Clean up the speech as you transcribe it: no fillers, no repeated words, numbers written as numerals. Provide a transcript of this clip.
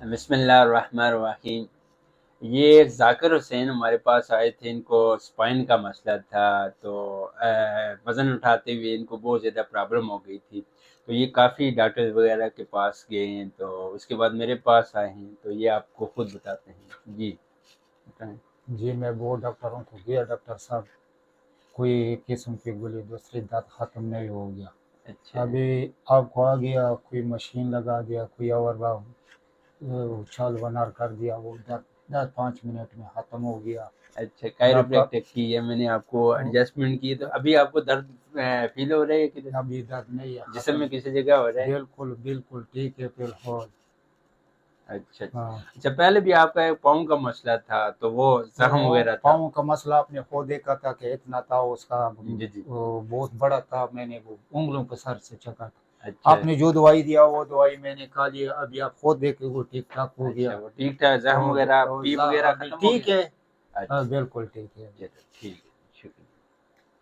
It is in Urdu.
بسم اللہ الرحمن الرحیم۔ یہ ذاکر حسین ہمارے پاس آئے تھے، ان کو اسپائن کا مسئلہ تھا، تو وزن اٹھاتے ہوئے ان کو بہت زیادہ پرابلم ہو گئی تھی، تو یہ کافی ڈاکٹر وغیرہ کے پاس گئے ہیں، تو اس کے بعد میرے پاس آئے ہیں، تو یہ آپ کو خود بتاتے ہیں۔ جی بتائیں۔ جی میں بہت ڈاکٹروں کو گیا، ڈاکٹر صاحب کوئی ایک قسم کی گولی دوسری دانت ختم نہیں ہو گیا۔ اچھا ابھی آپ کو آ گیا، کوئی مشین لگا دیا، کوئی اور چھال بنار کر دیا، وہ 10-5 منٹ میں ختم ہو گیا۔ اچھا، اور آپ کا کائروپریکٹک کی ہے میں نے، آپ کو ایڈجسٹمنٹ کی، تو ابھی آپ کو درد فیل ہو رہا ہے کہ ابھی درد نہیں ہے، جسم میں ختم، کسی جگہ ہو رہا ہے؟ بالکل بالکل ٹھیک ہے فی الحال۔ اچھا اچھا ہاں، اچھا، پہلے بھی آپ کا ایک پاؤں کا مسئلہ تھا، تو وہ زخم وہ وغیرہ تھا؟ پاؤں کا مسئلہ آپ نے خود دیکھا تھا کہ اتنا تھا اس کا، جی جی، وہ بہت بڑا تھا، میں نے وہ انگلوں کے سر سے چکا تھا۔ اچھا آپ نے جو دوائی دیا وہ دوائی میں نے کھا لی، ابھی آپ خود دیکھے وہ ٹھیک ٹھاک ہو گیا۔ اچھا، وہ ٹھیک ٹھاک زخم وغیرہ، پی وغیرہ ابھی ختم ہو ٹھیک گیا؟ ہے، اچھا، بالکل ٹھیک ہے۔ چلو ٹھیک ہے، شکریہ۔